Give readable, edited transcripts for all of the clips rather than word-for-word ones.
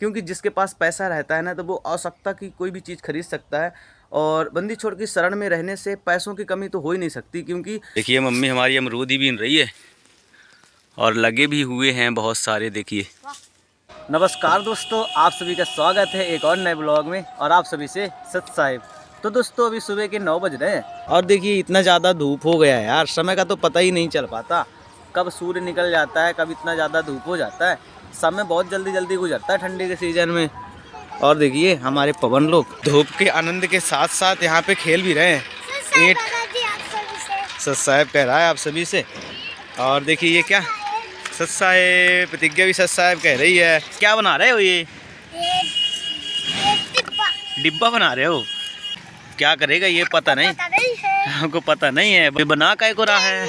क्योंकि जिसके पास पैसा रहता है ना तो वो आवश्यकता की कोई भी चीज़ खरीद सकता है। और बंदी छोड़ की शरण में रहने से पैसों की कमी तो हो ही नहीं सकती। क्योंकि देखिए मम्मी हमारी अमरूद ही बीन रही है और लगे भी हुए हैं बहुत सारे। देखिए नमस्कार दोस्तों, आप सभी का स्वागत है एक और नए ब्लॉग में और आप सभी से सत साहिब। तो दोस्तों अभी सुबह के 9 बज रहे हैं और देखिए इतना ज़्यादा धूप हो गया है यार, समय का तो पता ही नहीं चल पाता, कब सूर्य निकल जाता है, कब इतना ज़्यादा धूप हो जाता है। समय बहुत जल्दी जल्दी गुजरता है ठंडी के सीज़न में। और देखिए हमारे पवन लोग धूप के आनंद के साथ साथ यहाँ पे खेल भी रहे हैं। ईंट सत साहिब कह रहा है आप सभी से। और देखिए ये क्या सत साहिब, प्रतिज्ञा भी सत साहिब कह रही है। क्या बना रहे हो? ये डिब्बा बना रहे हो? क्या करेगा ये पता नहीं, हमको पता नहीं है। बना काय को रहा है?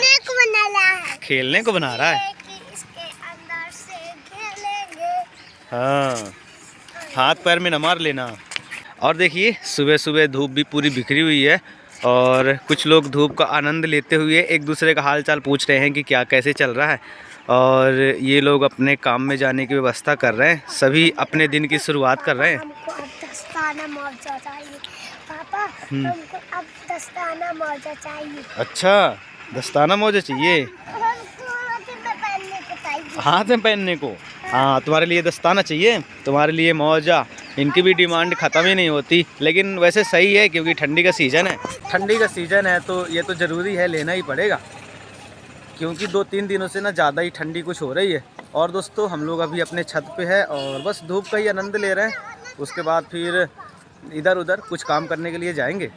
खेलने को बना रहा है। हाँ, हाथ पैर में न मार लेना। और देखिए सुबह सुबह धूप भी पूरी बिखरी हुई है और कुछ लोग धूप का आनंद लेते हुए एक दूसरे का हाल चाल पूछ रहे हैं कि क्या कैसे चल रहा है। और ये लोग अपने काम में जाने की व्यवस्था कर रहे हैं, सभी अपने दिन की शुरुआत कर रहे हैं। हमको अब दस्ताना मोजा चाहिए पापा, हमको अब दस्ताना मोजा चाहिए। अच्छा, दस्ताना मोजा चाहिए? हाथ में पहनने को? हाँ, तुम्हारे लिए दस्ताना चाहिए, तुम्हारे लिए मोजा। इनकी भी डिमांड ख़त्म ही नहीं होती। लेकिन वैसे सही है क्योंकि ठंडी का सीज़न है, ठंडी का सीज़न है तो ये तो ज़रूरी है, लेना ही पड़ेगा। क्योंकि 2-3 दिनों से ना ज़्यादा ही ठंडी कुछ हो रही है। और दोस्तों हम लोग अभी अपने छत पे है और बस धूप का ही आनंद ले रहे हैं। उसके बाद फिर इधर उधर कुछ काम करने के लिए जाएंगे।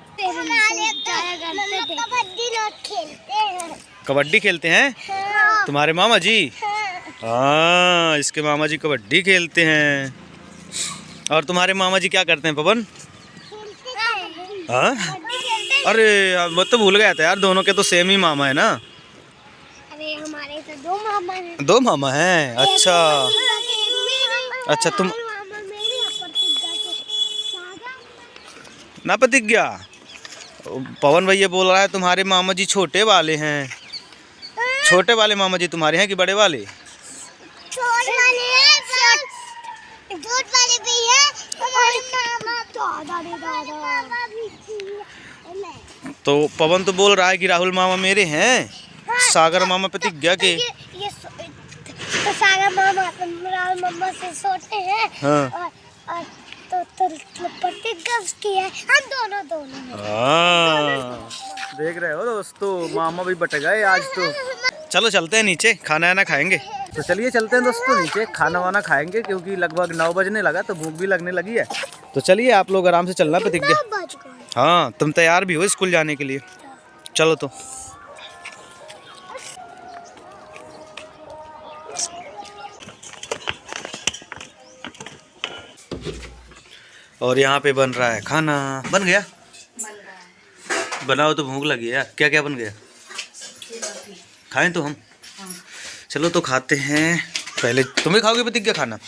कबड्डी खेलते हैं? तुम्हारे मामा जी? हाँ, इसके मामा जी कबड्डी खेलते हैं। और तुम्हारे मामा जी क्या करते हैं पवन? हाँ, अरे मैं तो भूल गया था यार, दोनों के तो सेम ही मामा है ना। अरे हमारे तो 2 मामा हैं। 2 मामा हैं? अच्छा अच्छा। तुम ना प्रतिज्ञा, पवन भैया बोल रहा है तुम्हारे मामा जी छोटे वाले हैं। छोटे वाले मामा जी तुम्हारे हैं कि बड़े वाले? छोटे वाले हैं, दूध वाले भी हैं और मामा भी। तो पवन तो बोल रहा है कि राहुल मामा मेरे हैं, सागर मामा प्रतिज्ञा के। ये तो सागर मामा राहुल मामा से छोटे हैं। हाँ। और तो प्रतिज्ञा उसकी है, हम दोनों हैं। हाँ, देख रहे हो दोस्तों, मामा भी बट गए आज तो। चलो चलते हैं नीचे, खाना वाना खाएंगे। तो चलिए चलते हैं दोस्तों नीचे, खाना वाना खाएंगे क्योंकि लगभग 9 बजने लगा तो भूख भी लगने लगी है। तो चलिए आप लोग आराम से चलना प्रतिज्ञा। हाँ, तुम तैयार भी हो स्कूल जाने के लिए? चलो तो। और यहाँ पे बन रहा है खाना। बन गया? बनाओ तो भूख लगी है यार। क्या क्या बन गया? खाएं तो हम? चलो तो खाते हैं। पहले तुम्हें खाओगे प्रतिज्ञा खाना?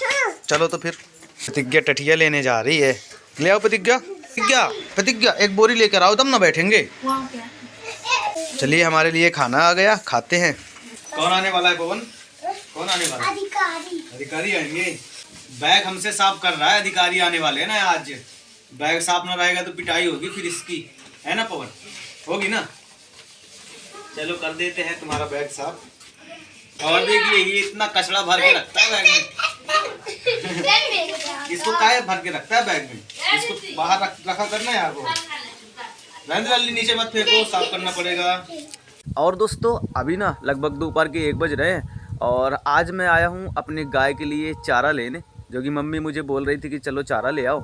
चलो तो फिर। प्रतिज्ञा टठिया लेने जा रही है। ले आओ प्रतिज्ञा। प्रतिज्ञा प्रतिज्ञा एक बोरी लेकर आओ, तब ना बैठेंगे। चलिए हमारे लिए खाना आ गया, खाते हैं। कौन आने वाला है पवन? कौन आने वाला है? अधिकारी आएंगे। बैग हमसे साफ कर रहा है, अधिकारी आने वाले हैं ना आज। बैग साफ ना रहेगा तो पिटाई होगी फिर इसकी, है ना पवन? होगी ना? चलो कर देते हैं तुम्हारा बैग साफ। और देखिए ये इतना कचरा भर के रखता है बैग में। इसको काहे भर के रखता है बैग में? इसको बाहर रखा करना यार। वो जल्दी नीचे मत फेंको, साफ करना पड़ेगा। और दोस्तों अभी ना लगभग दोपहर के 1 बज रहे हैं और आज मैं आया हूँ अपने गाय के लिए चारा लेने, जो कि मम्मी मुझे बोल रही थी कि चलो चारा ले आओ।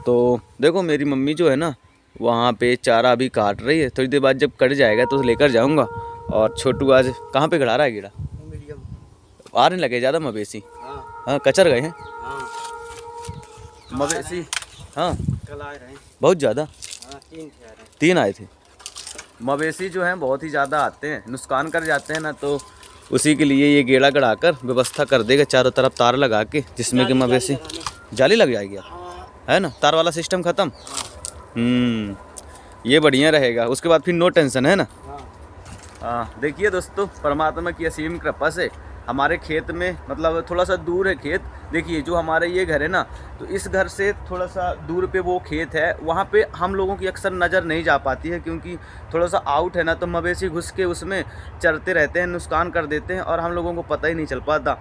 तो देखो मेरी मम्मी जो है ना वहाँ पे चारा अभी काट रही है, थोड़ी देर बाद जब कट जाएगा तो लेकर जाऊँगा। और छोटू आज कहाँ पे खड़ा रहा है? गिड़ा आने लगे ज़्यादा मवेशी। हाँ, कचर गए हैं मवेशी। हाँ, कल आए रहे बहुत ज़्यादा। 3 आए थे। मवेशी जो हैं बहुत ही ज़्यादा आते हैं, नुकसान कर जाते हैं ना, तो उसी के लिए ये गेड़ा गड़ाकर व्यवस्था कर देगा चारों तरफ तार लगा के, जिसमें कि मवेशी जाली लग जाएगी, है ना? तार वाला सिस्टम ख़त्म। ये बढ़िया रहेगा, उसके बाद फिर नो टेंशन, है ना? हाँ, देखिए दोस्तों परमात्मा की असीम कृपा से हमारे खेत में, मतलब थोड़ा सा दूर है खेत। देखिए जो हमारा ये घर है ना, तो इस घर से थोड़ा सा दूर पे वो खेत है, वहाँ पे हम लोगों की अक्सर नज़र नहीं जा पाती है, क्योंकि थोड़ा सा आउट है ना, तो मवेशी घुस के उसमें चरते रहते हैं, नुकसान कर देते हैं और हम लोगों को पता ही नहीं चल पाता।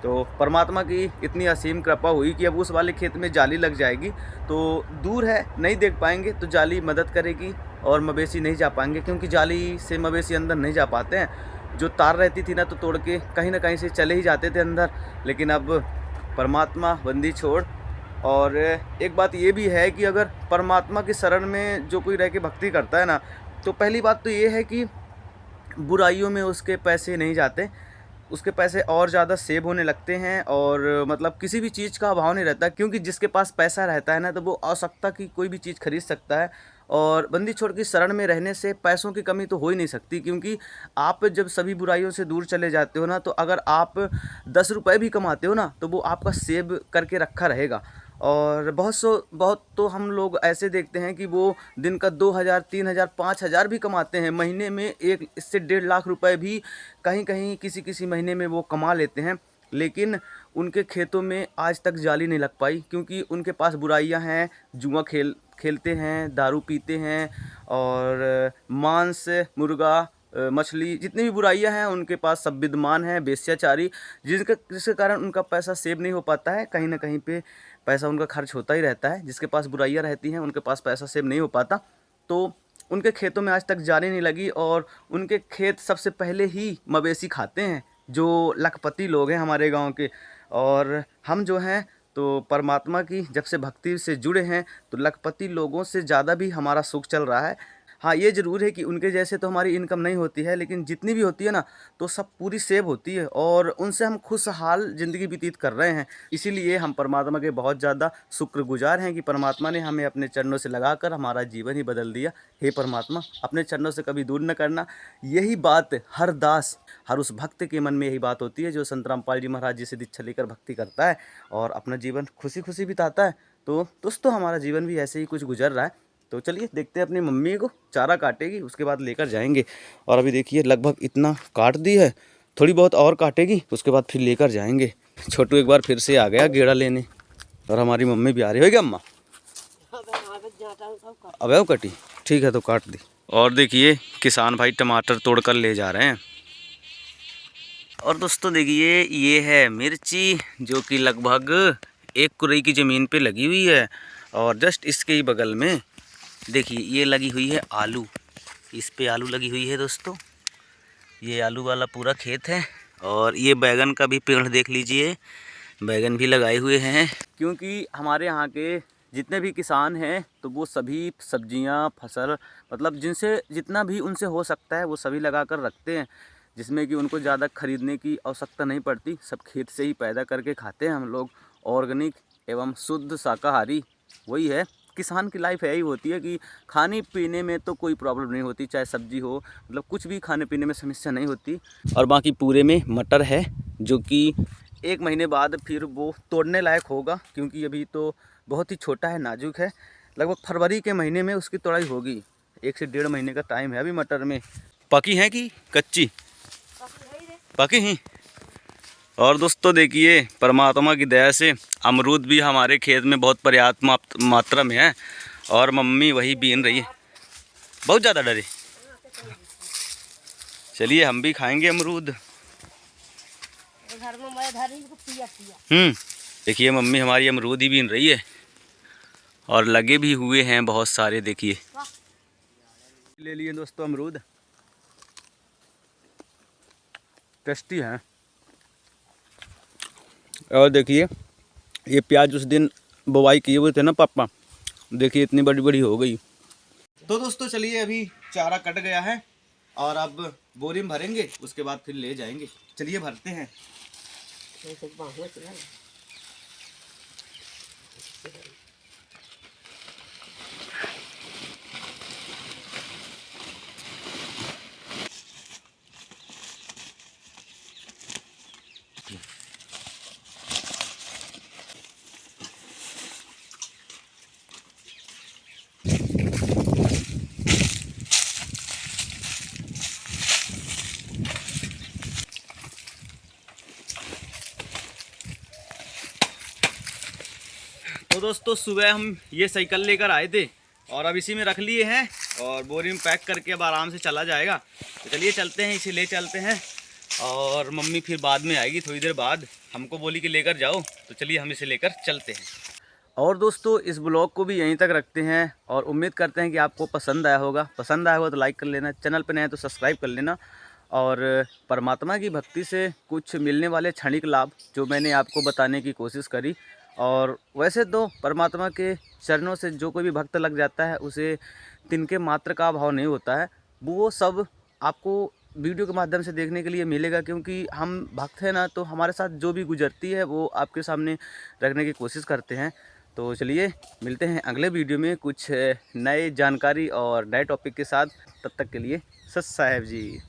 तो परमात्मा की इतनी असीम कृपा हुई कि अब उस वाले खेत में जाली लग जाएगी, तो दूर है नहीं देख पाएंगे, तो जाली मदद करेगी और मवेशी नहीं जा पाएंगे, क्योंकि जाली से मवेशी अंदर नहीं जा पाते हैं। जो तार रहती थी ना, तो तोड़ के कहीं ना कहीं से चले ही जाते थे अंदर, लेकिन अब परमात्मा बंदी छोड़। और एक बात ये भी है कि अगर परमात्मा की शरण में जो कोई रह के भक्ति करता है ना, तो पहली बात तो ये है कि बुराइयों में उसके पैसे नहीं जाते, उसके पैसे और ज़्यादा सेव होने लगते हैं, और मतलब किसी भी चीज़ का अभाव नहीं रहता, क्योंकि जिसके पास पैसा रहता है ना, तो वो आवश्यकता की कोई भी चीज़ खरीद सकता है। और बंदी छोड़ की शरण में रहने से पैसों की कमी तो हो ही नहीं सकती, क्योंकि आप जब सभी बुराइयों से दूर चले जाते हो ना, तो अगर आप 10 रुपये भी कमाते हो ना, तो वो आपका सेव करके रखा रहेगा। और बहुत तो हम लोग ऐसे देखते हैं कि वो दिन का 2000, 3000, 5000 भी कमाते हैं, महीने में 1 से 1.5 लाख रुपए भी कहीं कहीं किसी महीने में वो कमा लेते हैं, लेकिन उनके खेतों में आज तक जाली नहीं लग पाई, क्योंकि उनके पास बुराइयां हैं, जुआ खेलते हैं, दारू पीते हैं, और मांस, मुर्गा, मछली, जितनी भी बुराइयां हैं उनके पास सब विद्यमान हैं, वेश्याचारी, जिसके कारण उनका पैसा सेव नहीं हो पाता है, कहीं ना कहीं पे पैसा उनका खर्च होता ही रहता है। जिसके पास बुराइयां रहती हैं उनके पास पैसा सेव नहीं हो पाता, तो उनके खेतों में आज तक जाली नहीं लगी, और उनके खेत सबसे पहले ही मवेशी खाते हैं, जो लखपति लोग हैं हमारे गांव के। और हम जो हैं तो परमात्मा की जब से भक्ति से जुड़े हैं, तो लखपति लोगों से ज़्यादा भी हमारा सुख चल रहा है। हाँ, ये ज़रूर है कि उनके जैसे तो हमारी इनकम नहीं होती है, लेकिन जितनी भी होती है ना, तो सब पूरी सेव होती है, और उनसे हम खुशहाल ज़िंदगी व्यतीत कर रहे हैं। इसीलिए हम परमात्मा के बहुत ज़्यादा शुक्रगुजार हैं कि परमात्मा ने हमें अपने चरणों से लगाकर हमारा जीवन ही बदल दिया। हे परमात्मा, अपने चरणों से कभी दूर न करना। यही बात हर दास, हर उस भक्त के मन में यही बात होती है जो संत रामपाल जी महाराज जी से दीक्षा लेकर भक्ति करता है और अपना जीवन खुशी खुशी बिताता है। तो दोस्तों, हमारा जीवन भी ऐसे ही कुछ गुजर रहा है। तो चलिए देखते हैं, अपनी मम्मी को चारा काटेगी, उसके बाद लेकर जाएंगे। और अभी देखिए लगभग इतना काट दी है, थोड़ी बहुत और काटेगी, उसके बाद फिर लेकर जाएंगे। छोटू एक बार फिर से आ गया गेड़ा लेने, और हमारी मम्मी भी आ रही है। क्या अम्मा? अब वो कटी, ठीक है तो काट दी। और देखिए किसान भाई टमाटर तोड़कर ले जा रहे हैं। और दोस्तों देखिए, ये है मिर्ची, जो कि लगभग 1 कुरई की ज़मीन पे लगी हुई है। और जस्ट इसके ही बगल में देखिए ये लगी हुई है आलू, इस पे आलू लगी हुई है दोस्तों। ये आलू वाला पूरा खेत है। और ये बैगन का भी पेड़ देख लीजिए, बैगन भी लगाए हुए हैं, क्योंकि हमारे यहाँ के जितने भी किसान हैं, तो वो सभी सब्जियां, फसल, मतलब जिनसे जितना भी उनसे हो सकता है वो सभी लगा कर रखते हैं, जिसमें कि उनको ज़्यादा खरीदने की आवश्यकता नहीं पड़ती। सब खेत से ही पैदा करके खाते हैं हम लोग, ऑर्गेनिक एवं शुद्ध शाकाहारी। वही है, किसान की लाइफ यही होती है कि खाने पीने में तो कोई प्रॉब्लम नहीं होती, चाहे सब्जी हो, मतलब कुछ भी खाने पीने में समस्या नहीं होती। और बाकी पूरे में मटर है, जो कि 1 महीने बाद फिर वो तोड़ने लायक होगा, क्योंकि अभी तो बहुत ही छोटा है, नाजुक है। लगभग फरवरी के महीने में उसकी तोड़ाई होगी। 1 से 1.5 महीने का टाइम है अभी मटर में। पकी है कि कच्ची? पकी हैं। और दोस्तों देखिए, परमात्मा की दया से अमरूद भी हमारे खेत में बहुत पर्याप्त मात्रा में है, और मम्मी वही बीन रही है। बहुत ज़्यादा डरे। चलिए हम भी खाएंगे अमरूद। देखिए मम्मी हमारी अमरूद ही बीन रही है, और लगे भी हुए हैं बहुत सारे। देखिए ले लिए दोस्तों अमरूद, टेस्टी हैं। और देखिए ये प्याज उस दिन बुवाई किए हुए थे ना पापा, देखिए इतनी बड़ी बड़ी हो गई। तो दोस्तों चलिए, अभी चारा कट गया है और अब बोरी में भरेंगे, उसके बाद फिर ले जाएंगे। चलिए भरते हैं। तो दोस्तों सुबह हम ये साइकिल लेकर आए थे और अब इसी में रख लिए हैं और बोरी में पैक करके अब आराम से चला जाएगा। तो चलिए चलते हैं, इसे ले चलते हैं और मम्मी फिर बाद में आएगी थोड़ी देर बाद, हमको बोली कि लेकर जाओ। तो चलिए हम इसे लेकर चलते हैं। और दोस्तों इस ब्लॉग को भी यहीं तक रखते हैं और उम्मीद करते हैं कि आपको पसंद आया होगा। पसंद आया होगा तो लाइक कर लेना, चैनल पर नए हैं तो सब्सक्राइब कर लेना। और परमात्मा की भक्ति से कुछ मिलने वाले क्षणिक लाभ जो मैंने आपको बताने की कोशिश करी। और वैसे तो परमात्मा के चरणों से जो कोई भी भक्त लग जाता है उसे तिनके मात्र का अभाव नहीं होता है। वो सब आपको वीडियो के माध्यम से देखने के लिए मिलेगा, क्योंकि हम भक्त हैं ना, तो हमारे साथ जो भी गुजरती है वो आपके सामने रखने की कोशिश करते हैं। तो चलिए मिलते हैं अगले वीडियो में कुछ नए जानकारी और नए टॉपिक के साथ। तब तक के लिए सत साहेब जी।